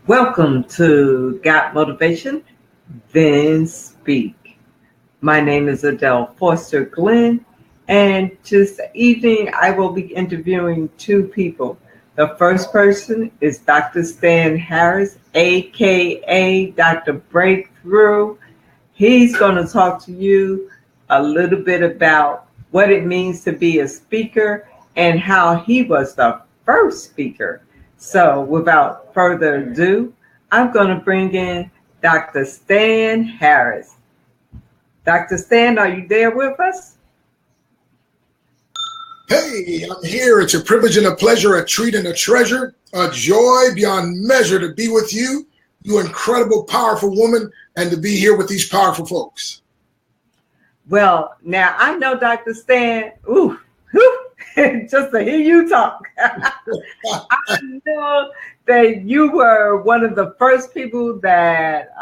Welcome to Got Motivation, Then Speak. My name is Adelle Foster Glenn, and this evening I will be interviewing two people. The first person is Dr. Stan Harris, aka Dr. Breakthrough. He's going to talk to you a little bit about what it means to be a speaker and how he was the first speaker. So without further ado, I'm going to bring in Dr. Stan Harris. Dr. Stan, are you there with us? Hey, I'm here. It's a privilege and a pleasure, a treat and a treasure, a joy beyond measure to be with you, you incredible, powerful woman, and to be here with these powerful folks. Well, now I know Dr. Stan, just to hear you talk. I know that you were one of the first people that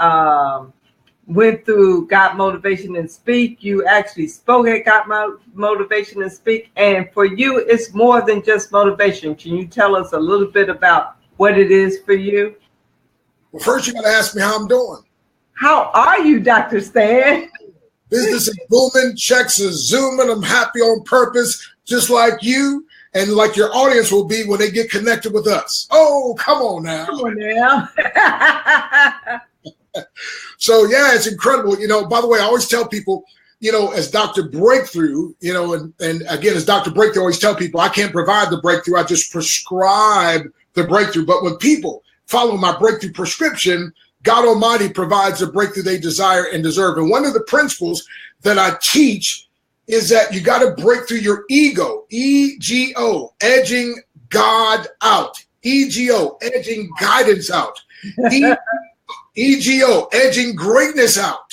went through Got Motivation and Speak. You actually spoke at Got Motivation and Speak. And for you, it's more than just motivation. Can you tell us a little bit about what it is for you? Well, first you got to ask me how I'm doing. How are you, Dr. Stan? Business is booming, checks are zooming. I'm happy on purpose, just like you and like your audience will be when they get connected with us. Oh, come on now. Come on now. So, yeah, it's incredible. By the way, I always tell people, as Dr. Breakthrough, and again, as Dr. Breakthrough, I always tell people I can't provide the breakthrough. I just prescribe the breakthrough. But when people follow my breakthrough prescription, God Almighty provides the breakthrough they desire and deserve. And one of the principles that I teach is that you got to break through your ego, E-G-O, edging God out, E-G-O, edging guidance out, E-G-O, edging greatness out.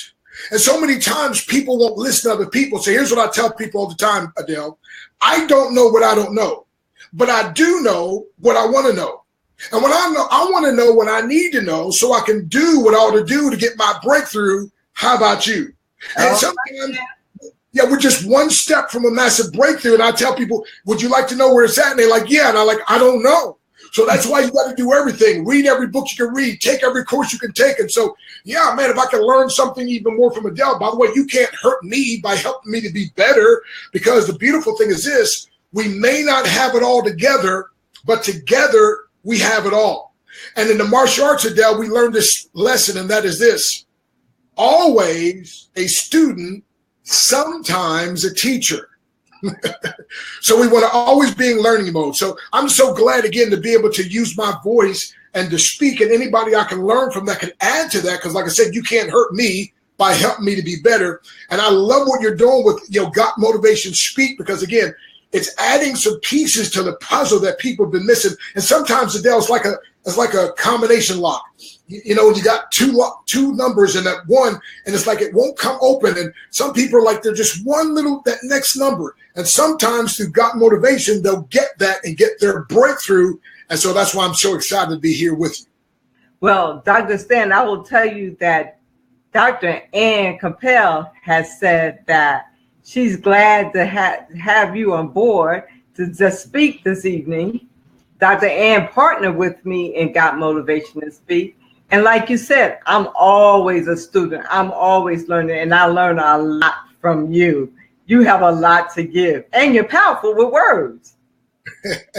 And so many times people won't listen to other people. So here's what I tell people all the time, Adele. I don't know what I don't know, but I do know what I want to know. And when I know, I want to know what I need to know so I can do what I ought to do to get my breakthrough. How about you? And sometimes, we're just one step from a massive breakthrough. And I tell people, would you like to know where it's at? And they're like, yeah. And I'm like, I don't know. So that's why you got to do everything. Read every book you can read. Take every course you can take. And so, yeah, man, if I can learn something even more from Adele, by the way, you can't hurt me by helping me to be better, because the beautiful thing is this: we may not have it all together, but together we have it all. And in the martial arts, Adele, we learned this lesson, and that is this: always a student, sometimes a teacher. So we want to always be in learning mode. So I'm so glad, again, to be able to use my voice and to speak, and anybody I can learn from that can add to that, because like I said, you can't hurt me by helping me to be better. And I love what you're doing with Got Motivation Speak, because again, it's adding some pieces to the puzzle that people have been missing. And sometimes, Adele, it's like a combination lock. You got two numbers in that one, and it's like it won't come open. And some people are like, they're just that next number. And sometimes through Got Motivation, they'll get that and get their breakthrough. And so that's why I'm so excited to be here with you. Well, Dr. Stan, I will tell you that Dr. Ann Capel has said that she's glad to have you on board to just speak this evening. Dr. Ann partnered with me in Got Motivation to Speak. And like you said, I'm always a student. I'm always learning, and I learn a lot from you. You have a lot to give, and you're powerful with words.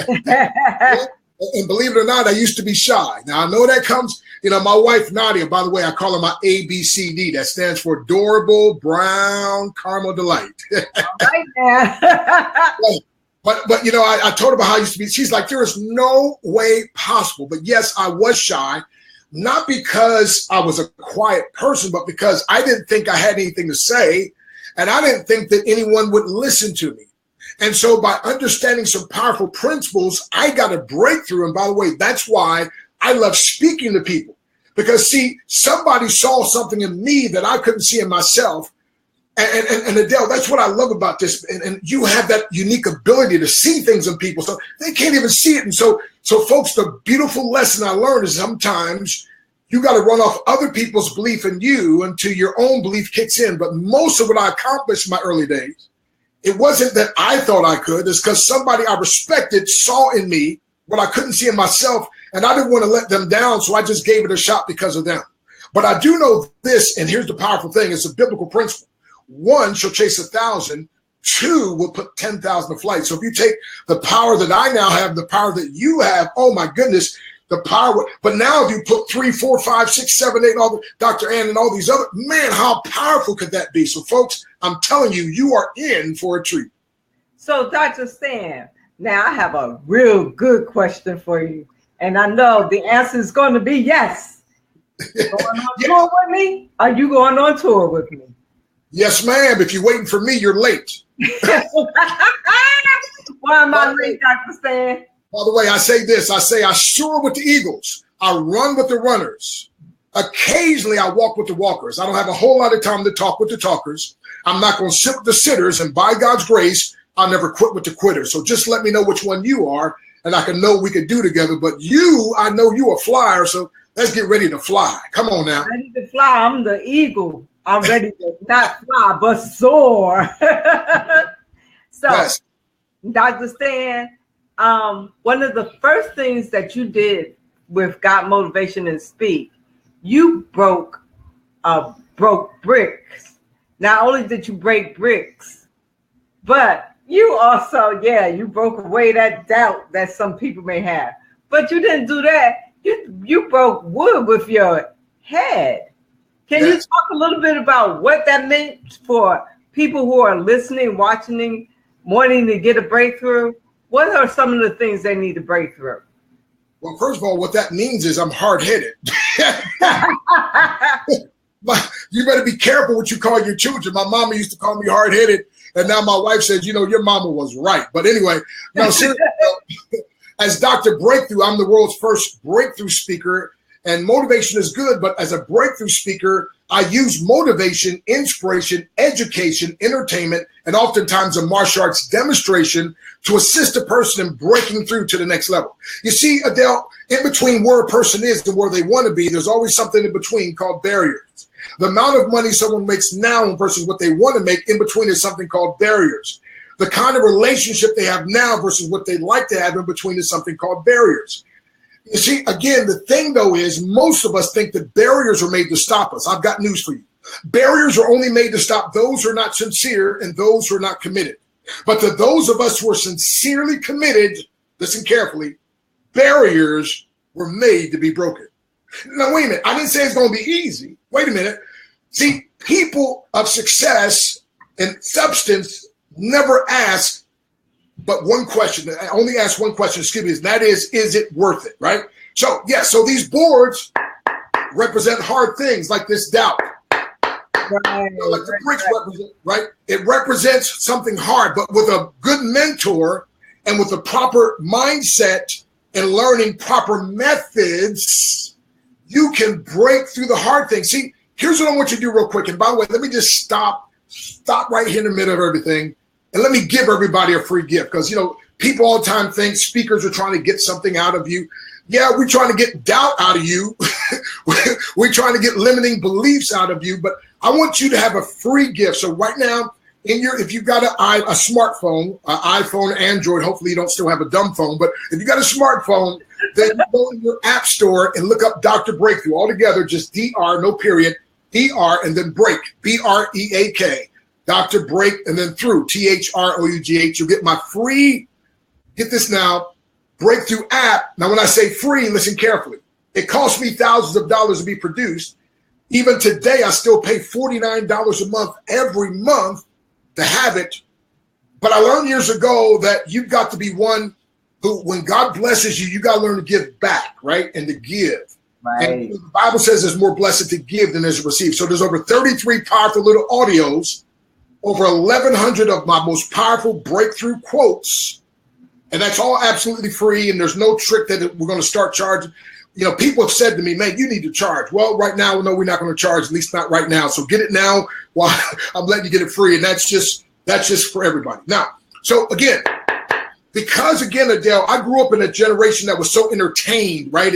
And believe it or not, I used to be shy. Now, I know that comes, my wife, Nadia, by the way, I call her my ABCD. That stands for Adorable Brown Caramel Delight. All right, now. But I told her about how I used to be. She's like, there is no way possible. But yes, I was shy, not because I was a quiet person, but because I didn't think I had anything to say, and I didn't think that anyone would listen to me. And so by understanding some powerful principles, I got a breakthrough. And by the way, that's why I love speaking to people, because see, somebody saw something in me that I couldn't see in myself. And Adele, that's what I love about this. And you have that unique ability to see things in people, so they can't even see it. And so folks, the beautiful lesson I learned is sometimes you got to run off other people's belief in you until your own belief kicks in. But most of what I accomplished in my early days, it wasn't that I thought I could. It's because somebody I respected saw in me what I couldn't see in myself, and I didn't want to let them down, so I just gave it a shot because of them. But I do know this, and here's the powerful thing. It's a biblical principle. One shall chase 1,000. Two will put 10,000 to flight. So if you take the power that I now have, the power that you have, oh my goodness, the power. But now if you put 3, 4, 5, 6, 7, 8, all the Dr. Ann and all these other, man, how powerful could that be? So folks, I'm telling you, you are in for a treat. So Dr. Stan, now I have a real good question for you. And I know the answer is going to be yes. Going on tour with me? Are you going on tour with me? Yes, ma'am. If you're waiting for me, you're late. Why am I late, Dr. Stan? By the way, I say this. I say I soar with the eagles. I run with the runners. Occasionally, I walk with the walkers. I don't have a whole lot of time to talk with the talkers. I'm not going to sit with the sitters. And by God's grace, I'll never quit with the quitters. So just let me know which one you are, and I can know what we can do together. But you, I know you a flyer, so let's get ready to fly. Come on now. Ready to fly. I'm the eagle. I'm ready to not fly, but soar. So, yes. Dr. Stan, one of the first things that you did with God Motivation and Speak, you broke bricks. Not only did you break bricks, but you also, you broke away that doubt that some people may have. But you didn't do that. You broke wood with your head. Can you talk a little bit about what that meant for people who are listening, watching, wanting to get a breakthrough? What are some of the things they need to break through? Well, first of all, what that means is I'm hard-headed. You better be careful what you call your children. My mama used to call me hard-headed, and now my wife says, your mama was right. But anyway, no, seriously, as Dr. Breakthrough, I'm the world's first breakthrough speaker. And motivation is good, but as a breakthrough speaker, I use motivation, inspiration, education, entertainment, and oftentimes a martial arts demonstration to assist a person in breaking through to the next level. You see, Adelle, in between where a person is and where they want to be, there's always something in between called barriers. The amount of money someone makes now versus what they want to make in between is something called barriers. The kind of relationship they have now versus what they'd like to have in between is something called barriers. You see, again, the thing, though, is most of us think that barriers are made to stop us. I've got news for you. Barriers are only made to stop those who are not sincere and those who are not committed. But to those of us who are sincerely committed, listen carefully, barriers were made to be broken. Now, wait a minute. I didn't say it's going to be easy. Wait a minute. See, people of success and substance never ask but one question. I only ask one question, excuse me, and that is it worth it, right? So, so these boards represent hard things like this doubt. Right. Like the bricks represent, right? It represents something hard, but with a good mentor and with a proper mindset and learning proper methods, you can break through the hard things. See, here's what I want you to do real quick. And by the way, let me just stop right here in the middle of everything. And let me give everybody a free gift because, people all the time think speakers are trying to get something out of you. Yeah, we're trying to get doubt out of you. We're trying to get limiting beliefs out of you. But I want you to have a free gift. So right now, if you've got a smartphone, an iPhone, Android, hopefully you don't still have a dumb phone. But if you got a smartphone, then go in your app store and look up Dr. Breakthrough. All together, just DR, no period, DR, and then break, BREAK. Dr. Break, and then through, THROUGH. You'll get my free, get this now, Breakthrough app. Now, when I say free, listen carefully. It costs me thousands of dollars to be produced. Even today, I still pay $49 a month every month to have it. But I learned years ago that you've got to be one who, when God blesses you, you got to learn to give back, right? And to give. Right. And the Bible says there's more blessed to give than there's to receive. So there's over 33 powerful little audios, over 1,100 of my most powerful breakthrough quotes. And that's all absolutely free. And there's no trick that we're going to start charging. People have said to me, man, you need to charge. Well, right now, no, we're not going to charge, at least not right now. So get it now while I'm letting you get it free. And that's just for everybody. Now, so again, because again, Adelle, I grew up in a generation that was so entertained, right?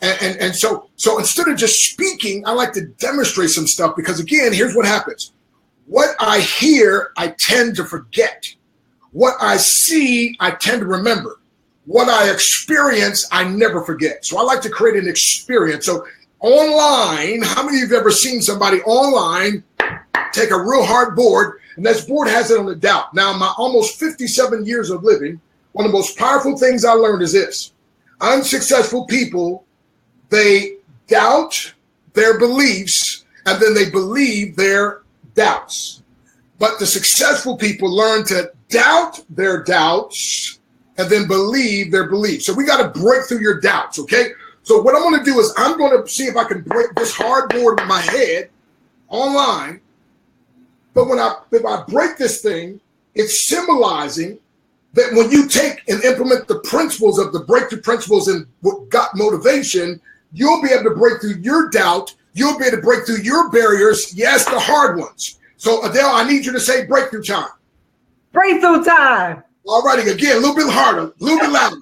And so instead of just speaking, I like to demonstrate some stuff because again, here's what happens. What I hear, I tend to forget. What I see, I tend to remember. what I experience, I never forget. So I like to create an experience. So online, how many of you have ever seen somebody online take a real hard board, and this board has it on the doubt? Now, my almost 57 years of living, one of the most powerful things I learned is this. Unsuccessful people, they doubt their beliefs, and then they believe their doubts. But the successful people learn to doubt their doubts and then believe their beliefs. So we got to break through your doubts, okay? So what I'm going to do is I'm going to see if I can break this hard board in my head online. But if I break this thing, it's symbolizing that when you take and implement the principles of the breakthrough principles in what got motivation, you'll be able to break through your doubt. You'll be able to break through your barriers. Yes, the hard ones. So Adelle, I need you to say breakthrough time. Breakthrough time. All righty, again, a little bit harder, a little bit louder.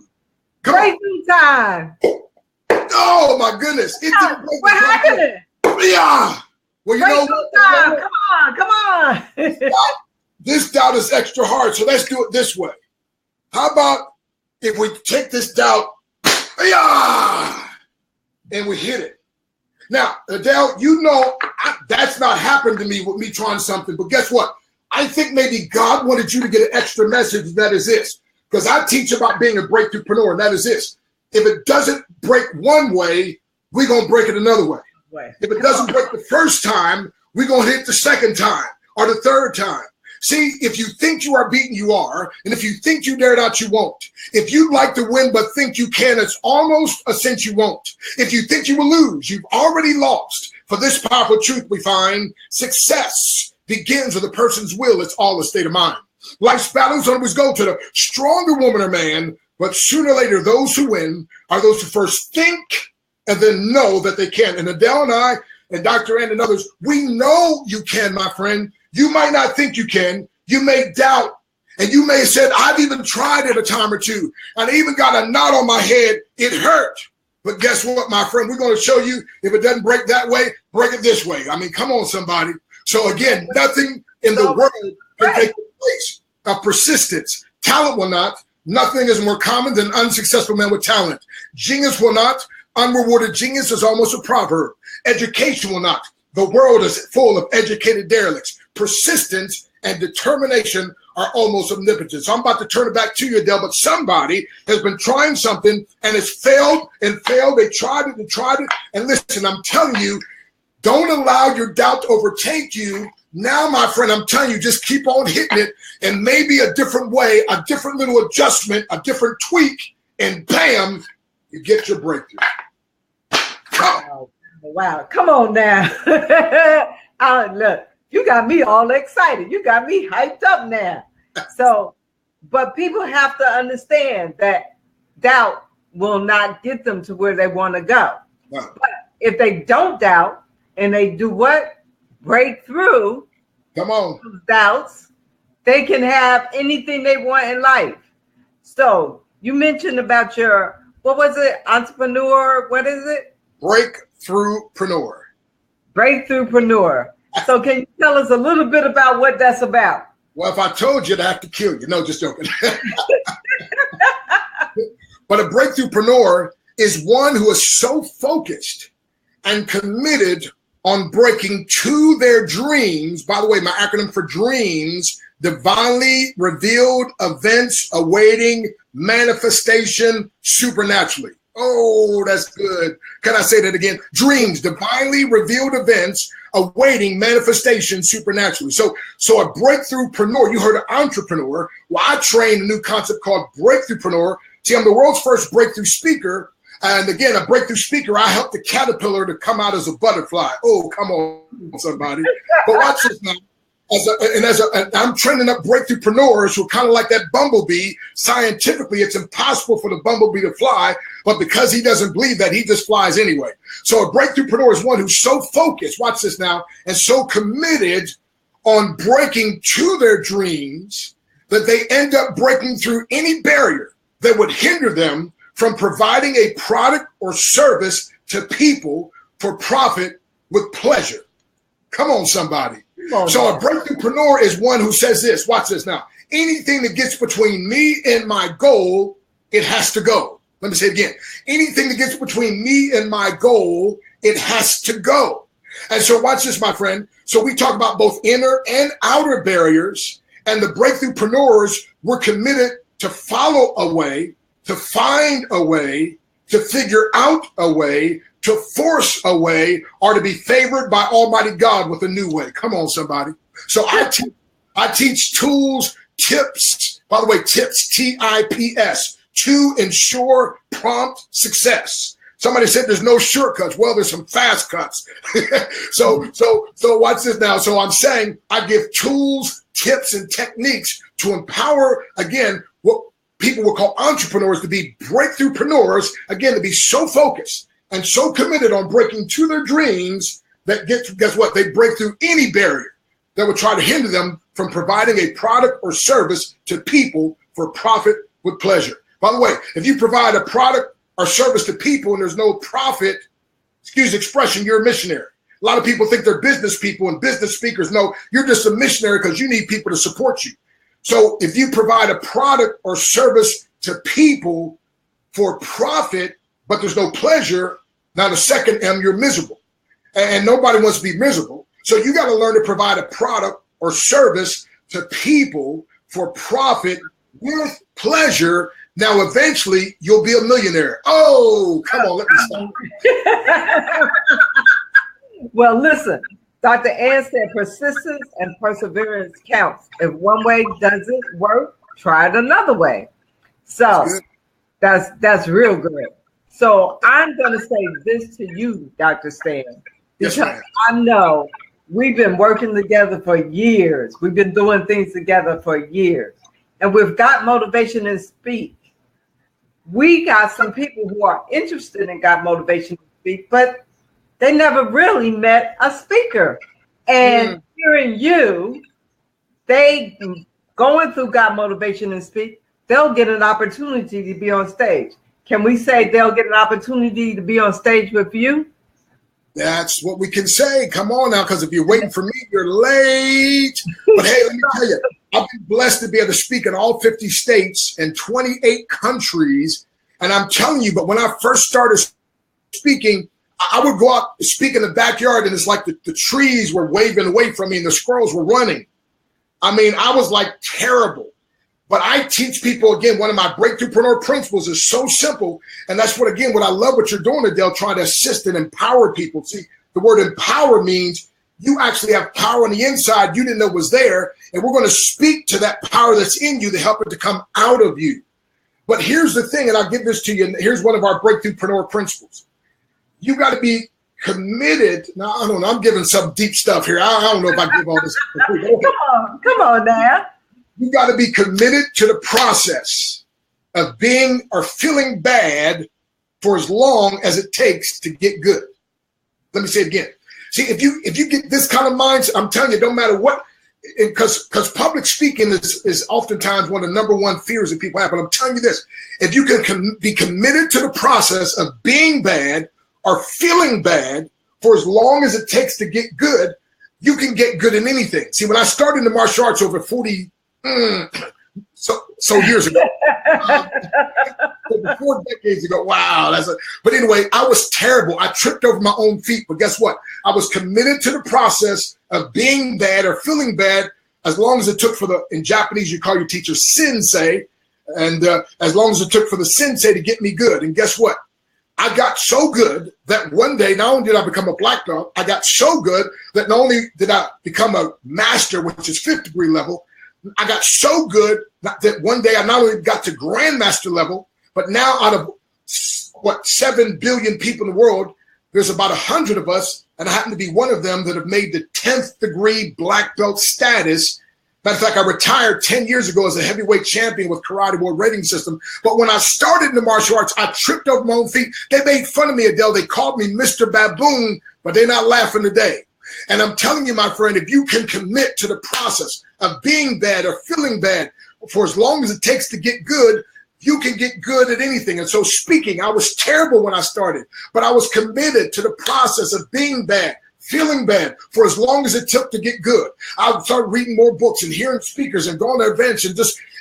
Come breakthrough time. Oh my goodness. It didn't break. What happened? Yeah. Well, you know, time. Come on. This doubt is extra hard, so let's do it this way. How about if we take this doubt, and we hit it? Now, Adelle, you know that's not happened to me with me trying something, but guess what? I think maybe God wanted you to get an extra message, that is this, because I teach about being a breakthroughpreneur, and that is this. If it doesn't break one way, we're going to break it another way. If it doesn't break the first time, we're going to hit the second time or the third time. See, if you think you are beaten, you are. And if you think you dare not, you won't. If you'd like to win but think you can, it's almost a cinch you won't. If you think you will lose, you've already lost. For this powerful truth we find, success begins with a person's will. It's all a state of mind. Life's battles don't always go to the stronger woman or man, but sooner or later, those who win are those who first think and then know that they can. And Adelle and I and Dr. Ann and others, we know you can, my friend. You might not think you can. You may doubt. And you may have said, I've even tried it a time or two. And I even got a knot on my head. It hurt. But guess what, my friend? We're going to show you if it doesn't break that way, break it this way. I mean, come on, somebody. So again, nothing in the world can take the place of persistence. Talent will not. Nothing is more common than unsuccessful men with talent. Genius will not. Unrewarded genius is almost a proverb. Education will not. The world is full of educated derelicts. Persistence and determination are almost omnipotent. So I'm about to turn it back to you, Adelle, but somebody has been trying something and it's failed and failed. They tried it and tried it. And listen, I'm telling you, don't allow your doubt to overtake you. Now, my friend, I'm telling you, just keep on hitting it, and maybe a different way, a different little adjustment, a different tweak, and bam, you get your breakthrough. Wow. Come on now. Look, you got me all excited. You got me hyped up now. So, but people have to understand that doubt will not get them to where they want to go. Wow. But if they don't doubt and they do what? Break through those doubts, they can have anything they want in life. So you mentioned about your, what was it? Entrepreneur, what is it? Breakthroughpreneur. Breakthroughpreneur. So can you tell us a little bit about what that's about? Well, if I told you, I'd have to kill you. No, just joking. But a breakthroughpreneur is one who is so focused and committed on breaking to their dreams. By the way, my acronym for dreams, divinely revealed events awaiting manifestation supernaturally. Oh, that's good. Can I say that again? Dreams, divinely revealed events awaiting manifestation supernaturally. So a breakthroughpreneur, you heard an entrepreneur. Well, I trained a new concept called breakthroughpreneur. See, I'm the world's first breakthrough speaker. And again, a breakthrough speaker, I helped the caterpillar to come out as a butterfly. Oh, come on, somebody. But watch this now. I'm training up breakthroughpreneurs who are kind of like that bumblebee. Scientifically, it's impossible for the bumblebee to fly, but because he doesn't believe that, he just flies anyway. So a breakthroughpreneur is one who's so focused, watch this now, and so committed on breaking to their dreams that they end up breaking through any barrier that would hinder them from providing a product or service to people for profit with pleasure. Come on, somebody. So a breakthroughpreneur is one who says this, watch this now, anything that gets between me and my goal, it has to go. Let me say it again. Anything that gets between me and my goal, it has to go. And so watch this, my friend. So we talk about both inner and outer barriers, and the breakthroughpreneurs were committed to follow a way, to find a way, to figure out a way, to force a way, or to be favored by Almighty God with a new way. Come on, somebody. So I teach tools, tips, by the way, tips, TIPS, to ensure prompt success. Somebody said there's no shortcuts. Well, there's some fast cuts. So watch this now. So I'm saying I give tools, tips, and techniques to empower, again, what people will call entrepreneurs to be breakthroughpreneurs, again, to be so focused and so committed on breaking to their dreams that guess what? They break through any barrier that would try to hinder them from providing a product or service to people for profit with pleasure. By the way, if you provide a product or service to people and there's no profit, excuse the expression, you're a missionary. A lot of people think they're business people and business speakers. No, you're just a missionary because you need people to support you. So if you provide a product or service to people for profit, but there's no pleasure, now the second M, you're miserable. And nobody wants to be miserable. So you got to learn to provide a product or service to people for profit with pleasure. Now, eventually, you'll be a millionaire. Oh, come on, let me stop. Well, listen, Dr. Ann said persistence and perseverance counts. If one way doesn't work, try it another way. So that's real good. So I'm going to say this to you, Dr. Stan, because yes, I know we've been working together for years. We've been doing things together for years. And we've got motivation and speak. We got some people who are interested in Got Motivation to Speak, but they never really met a speaker. And hearing you, they going through Got Motivation and Speak, they'll get an opportunity to be on stage. Can we say they'll get an opportunity to be on stage with you? That's what we can say. Come on now, because if you're waiting for me, you're late. But hey, let me tell you, I've been blessed to be able to speak in all 50 states and 28 countries. And I'm telling you, but when I first started speaking, I would go out and speak in the backyard, and it's like the trees were waving away from me and the squirrels were running. I mean, I was like terrible. But I teach people, again, one of my breakthroughpreneur principles is so simple. And that's what I love what you're doing, Adelle, trying to assist and empower people. See, the word empower means you actually have power on the inside you didn't know was there. And we're going to speak to that power that's in you to help it to come out of you. But here's the thing, and I'll give this to you. And here's one of our breakthroughpreneur principles. You got to be committed. Now, I don't know. I'm giving some deep stuff here. I don't know if I give all this. Come on now. You got to be committed to the process of being or feeling bad for as long as it takes to get good. Let me say it again. See, if you get this kind of mindset, I'm telling you, it don't matter what, because public speaking is oftentimes one of the number one fears that people have. But I'm telling you this, if you can be committed to the process of being bad or feeling bad for as long as it takes to get good, you can get good in anything. See, when I started in the martial arts over 40 so years ago, 4 decades ago. Wow, but anyway, I was terrible. I tripped over my own feet. But guess what? I was committed to the process of being bad or feeling bad as long as it took for in Japanese, you call your teacher sensei, and as long as it took for the sensei to get me good. And guess what? I got so good that one day, not only did I become a black belt, I got so good that not only did I become a master, which is 5th degree level, I got so good that one day I not only got to grandmaster level, but now out of 7 billion people in the world, there's about 100 of us, and I happen to be one of them that have made the 10th degree black belt status. Matter of fact, I retired 10 years ago as a heavyweight champion with Karate World Rating System. But when I started in the martial arts, I tripped over my own feet. They made fun of me, Adelle. They called me Mr. Baboon, but they're not laughing today. And I'm telling you, my friend, if you can commit to the process of being bad or feeling bad for as long as it takes to get good, you can get good at anything. And so speaking, I was terrible when I started, but I was committed to the process of being bad, feeling bad for as long as it took to get good. I started reading more books and hearing speakers and going to events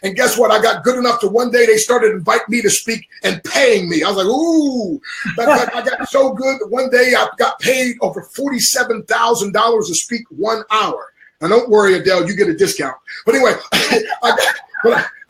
and guess what? I got good enough to one day they started inviting me to speak and paying me. I was like, ooh, I got so good that one day I got paid over $47,000 to speak 1 hour. Now don't worry, Adele, you get a discount. But anyway,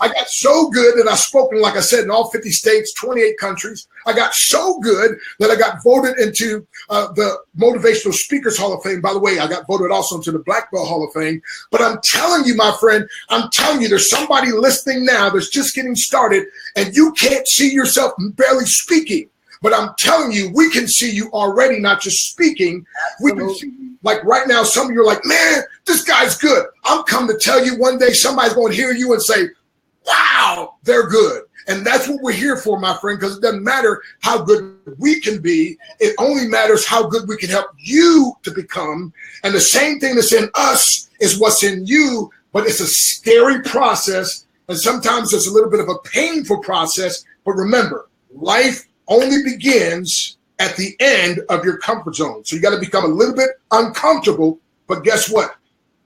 I got so good that I've spoken, like I said, in all 50 states, 28 countries. I got so good that I got voted into the Motivational Speakers Hall of Fame. By the way, I got voted also into the Black Belt Hall of Fame. But I'm telling you, my friend, I'm telling you, there's somebody listening now that's just getting started, and you can't see yourself barely speaking. But I'm telling you, we can see you already, not just speaking. We can see you, like right now, some of you are like, man, this guy's good. I'm come to tell you one day somebody's going to hear you and say, wow, they're good. And that's what we're here for, my friend, because it doesn't matter how good we can be. It only matters how good we can help you to become. And the same thing that's in us is what's in you, but it's a scary process. And sometimes it's a little bit of a painful process. But remember, life only begins at the end of your comfort zone. So you got to become a little bit uncomfortable. But guess what?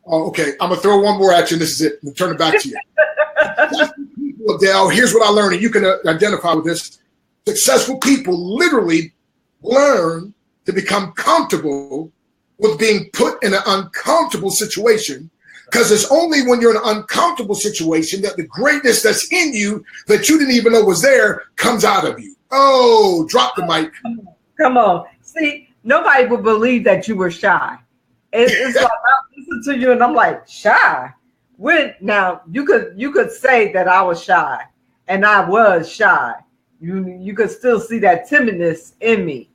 Oh, okay, I'm going to throw one more at you, and this is it. I'm going to turn it back to you. People, Adele, here's what I learned, and you can identify with this. Successful people literally learn to become comfortable with being put in an uncomfortable situation, because it's only when you're in an uncomfortable situation that the greatness that's in you that you didn't even know was there comes out of you. Oh, drop the mic. Come on. See, nobody would believe that you were shy. It's like I listen to you and I'm like, shy? When now you could say that I was shy, and I was shy. You could still see that timidness in me.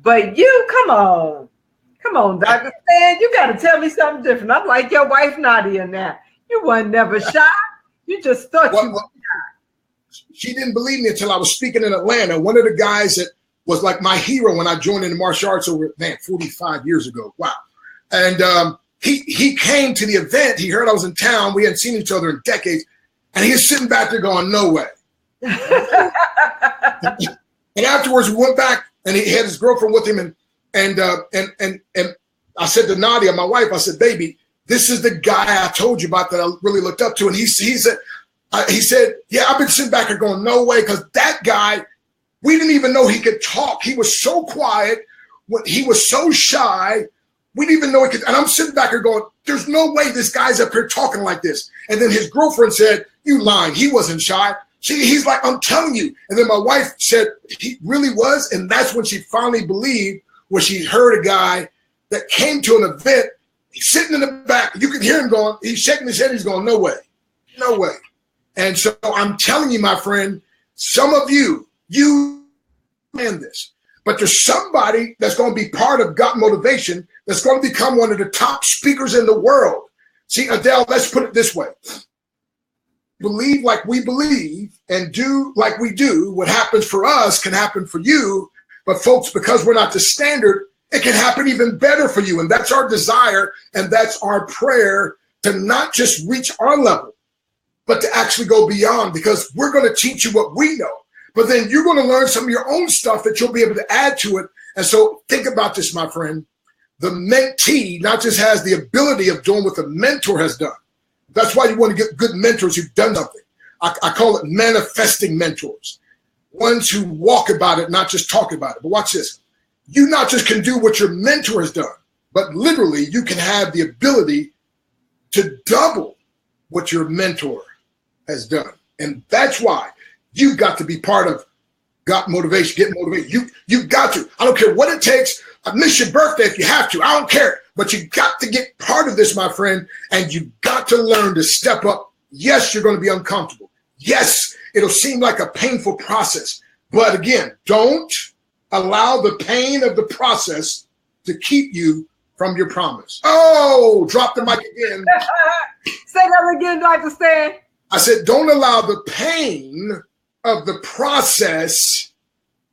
But you, come on, Dr. Stan, you got to tell me something different. I'm like your wife Nadia now. You weren't never shy. You just thought you were shy. She didn't believe me until I was speaking in Atlanta. One of the guys that was like my hero when I joined in the martial arts over 45 years ago. Wow. And he came to the event. He heard I was in town. We hadn't seen each other in decades. And he was sitting back there going, no way. And afterwards, we went back, and he had his girlfriend with him. And I said to Nadia, my wife, I said, baby, this is the guy I told you about that I really looked up to. And he said, yeah, I've been sitting back here going, no way, because that guy, we didn't even know he could talk. He was so quiet. He was so shy. We didn't even know he could. And I'm sitting back here going, there's no way this guy's up here talking like this. And then his girlfriend said, you lying. He wasn't shy. He's like, I'm telling you. And then my wife said he really was. And that's when she finally believed, when she heard a guy that came to an event. He's sitting in the back. You can hear him going, he's shaking his head. He's going, no way, no way. And so I'm telling you, my friend, some of you understand this, but there's somebody that's going to be part of Got Motivation that's going to become one of the top speakers in the world. See, Adele, let's put it this way. Believe like we believe and do like we do. What happens for us can happen for you. But folks, because we're not the standard, it can happen even better for you. And that's our desire. And that's our prayer, to not just reach our level, but to actually go beyond, because we're going to teach you what we know. But then you're going to learn some of your own stuff that you'll be able to add to it. And so think about this, my friend. The mentee not just has the ability of doing what the mentor has done. That's why you want to get good mentors who've done something. I call it manifesting mentors. Ones who walk about it, not just talk about it. But watch this. You not just can do what your mentor has done, but literally you can have the ability to double what your mentor has done. And that's why you've got to be part of Got Motivation, Get Motivated. You've got to. I don't care what it takes. I miss your birthday if you have to. I don't care. But you got to get part of this, my friend, and you got to learn to step up. Yes, you're going to be uncomfortable. Yes, it'll seem like a painful process. But again, don't allow the pain of the process to keep you from your promise. Oh, drop the mic again. Say that again, Dr. Stan. I said, don't allow the pain of the process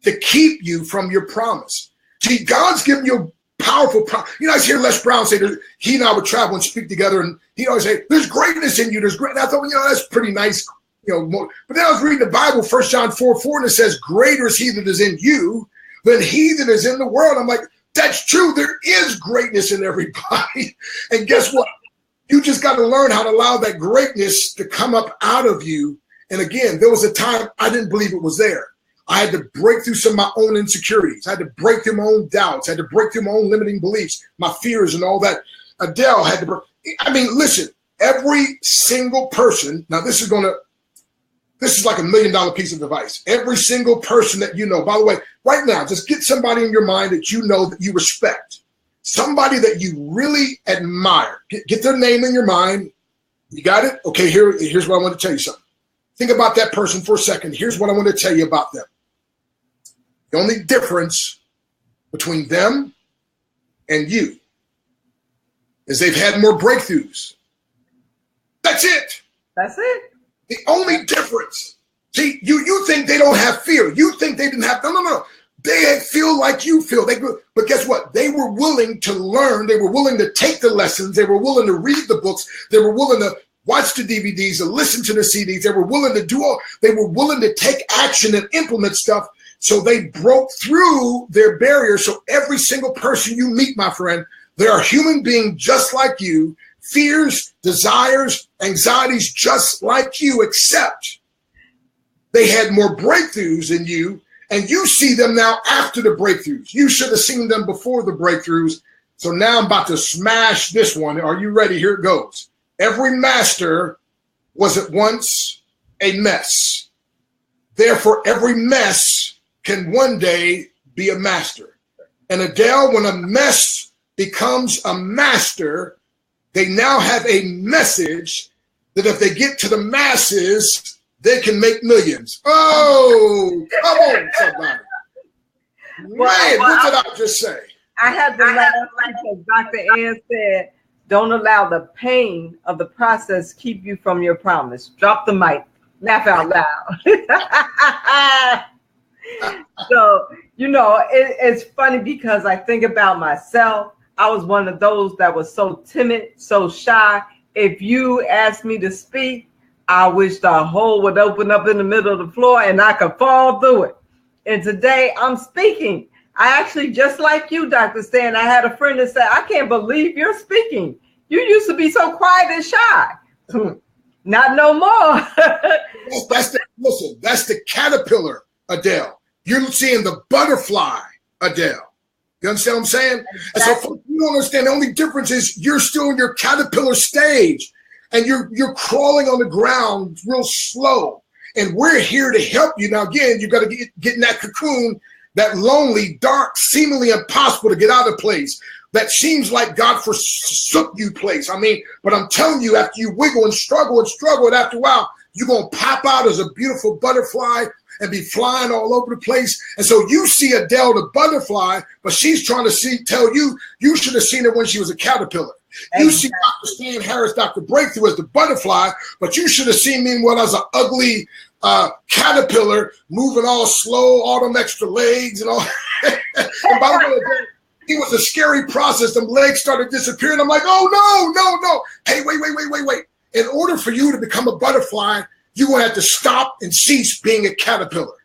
to keep you from your promise. See, God's given you a powerful promise. You know, I hear Les Brown say that he and I would travel and speak together, and he always say, there's greatness in you. There's great. And I thought, that's pretty nice. But then I was reading the Bible, 1 John 4:4, and it says, greater is he that is in you than he that is in the world. I'm like, That's true. There is greatness in everybody. And guess what? You just got to learn how to allow that greatness to come up out of you. And again, there was a time I didn't believe it was there. I had to break through some of my own insecurities. I had to break through my own doubts. I had to break through my own limiting beliefs, my fears and all that. Adele had to break. I mean, listen, every single person, now this is like $1 million piece of advice. Every single person that you know, by the way, right now, just get somebody in your mind that you know that you respect. Somebody that you really admire. Get their name in your mind. You got it? Okay, here's what I want to tell you something. Think about that person for a second. Here's what I want to tell you about them. The only difference between them and you is they've had more breakthroughs. That's it. That's it. The only difference. See, you think they don't have fear. You think they didn't have, no. They feel like you feel. But guess what? They were willing to learn. They were willing to take the lessons. They were willing to read the books. They were willing to watch the DVDs and listen to the CDs. They were willing to they were willing to take action and implement stuff. So they broke through their barriers. So every single person you meet, my friend, they are human beings just like you, fears, desires, anxieties just like you, except they had more breakthroughs than you. And you see them now after the breakthroughs. You should have seen them before the breakthroughs. So now I'm about to smash this one. Are you ready? Here it goes. Every master was at once a mess. Therefore, every mess can one day be a master. And Adele, when a mess becomes a master, they now have a message that if they get to the masses, they can make millions. Oh, come on, somebody. Man, what did I just say? I had to laugh because Dr. Ann said, don't allow the pain of the process keep you from your promise. Drop the mic. Laugh out loud. So, it's funny because I think about myself. I was one of those that was so timid, so shy. If you asked me to speak, I wish the hole would open up in the middle of the floor and I could fall through it. And today I'm speaking. I actually, just like you, Dr. Stan, I had a friend that said, I can't believe you're speaking. You used to be so quiet and shy. Not no more. Listen, that's the caterpillar, Adele. You're seeing the butterfly, Adele. You understand what I'm saying? Exactly. And so you don't understand. The only difference is you're still in your caterpillar stage and you're crawling on the ground real slow. And we're here to help you. Now, again, you got to get in that cocoon, that lonely, dark, seemingly impossible to get out of place. That seems like God forsook you place. I mean, but I'm telling you, after you wiggle and struggle, and after a while, you're going to pop out as a beautiful butterfly and be flying all over the place. And so you see Adele, the butterfly, but she's trying to tell you, you should have seen her when she was a caterpillar. Exactly. You see Dr. Stan Harris, Dr. Breakthrough as the butterfly, but you should have seen me when I was an ugly caterpillar, moving all slow, all them extra legs and all. And by the way, it was a scary process. Them legs started disappearing. I'm like, oh, no. Hey, wait. In order for you to become a butterfly, you're going to have to stop and cease being a caterpillar.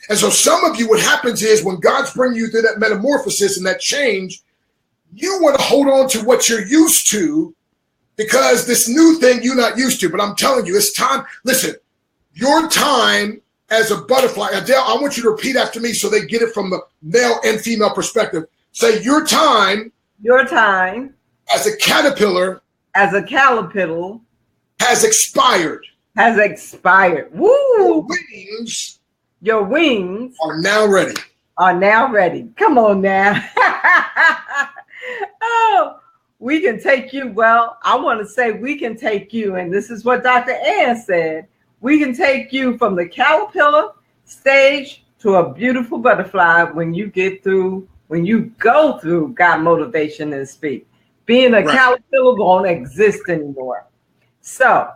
And so some of you, what happens is when God's bringing you through that metamorphosis and that change, you want to hold on to what you're used to because this new thing you're not used to. But I'm telling you, it's time. Listen, your time as a butterfly. Adele, I want you to repeat after me so they get it from the male and female perspective. Say your time as a caterpillar has expired. Woo! Your wings are now ready. Come on now. Oh, we can take you. Well, I want to say we can take you, and this is what Dr. Ann said. We can take you from the caterpillar stage to a beautiful butterfly when you go through God Motivation and Speak. Being a caterpillar won't exist anymore. So,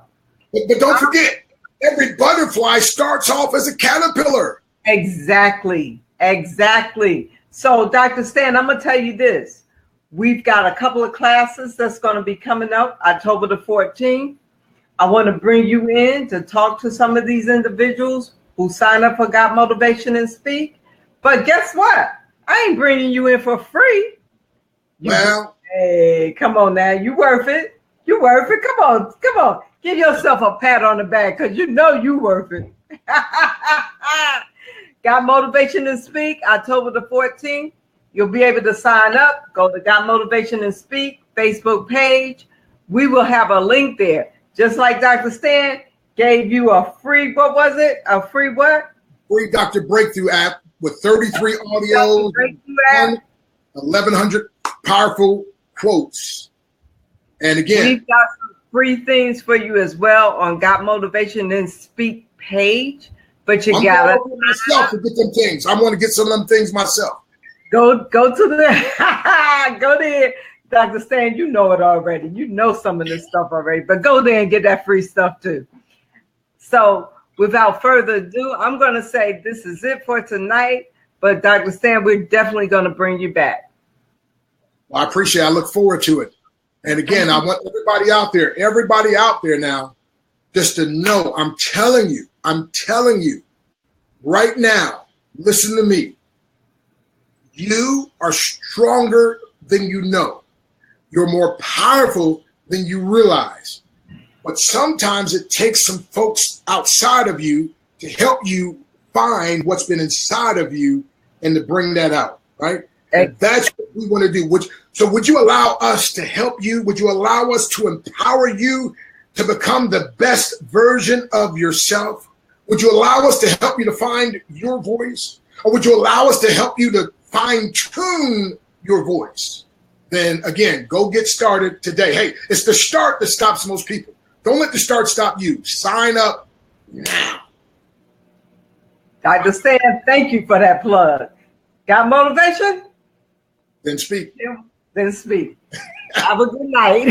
but don't forget, every butterfly starts off as a caterpillar. Exactly. So, Dr. Stan, I'm going to tell you this. We've got a couple of classes that's going to be coming up October the 14th. I want to bring you in to talk to some of these individuals who sign up for God Motivation and Speak. But guess what? I ain't bringing you in for free. Well, hey, come on now. You worth it. You worth it. Come on. Come on. Give yourself a pat on the back because you know you worth it. Got Motivation to Speak, October the 14th. You'll be able to sign up. Go to Got Motivation to Speak Facebook page. We will have a link there. Just like Dr. Stan gave you a free, what was it? A free what? Free Dr. Breakthrough app with 33 audios, 1,100 powerful quotes. And again, we've got some free things for you as well on Got Motivation and Speak page. But you gotta myself to get them things. I want to get some of them things myself. Go to the go there, Dr. Stan. You know it already. You know some of this stuff already, but go there and get that free stuff too. So without further ado, I'm going to say this is it for tonight. But Dr. Stan, we're definitely going to bring you back. Well, I appreciate it. I look forward to it. And again, I want everybody out there now, just to know, I'm telling you right now, listen to me. You are stronger than you know. You're more powerful than you realize. But sometimes it takes some folks outside of you to help you find what's been inside of you and to bring that out, right? And that's what we want to do. So would you allow us to help you? Would you allow us to empower you to become the best version of yourself? Would you allow us to help you to find your voice? Or would you allow us to help you to fine-tune your voice? Then again, go get started today. Hey, it's the start that stops most people. Don't let the start stop you. Sign up now. Dr. Stan, thank you for that plug. Got motivation? Then speak. Then speak. Have a good night.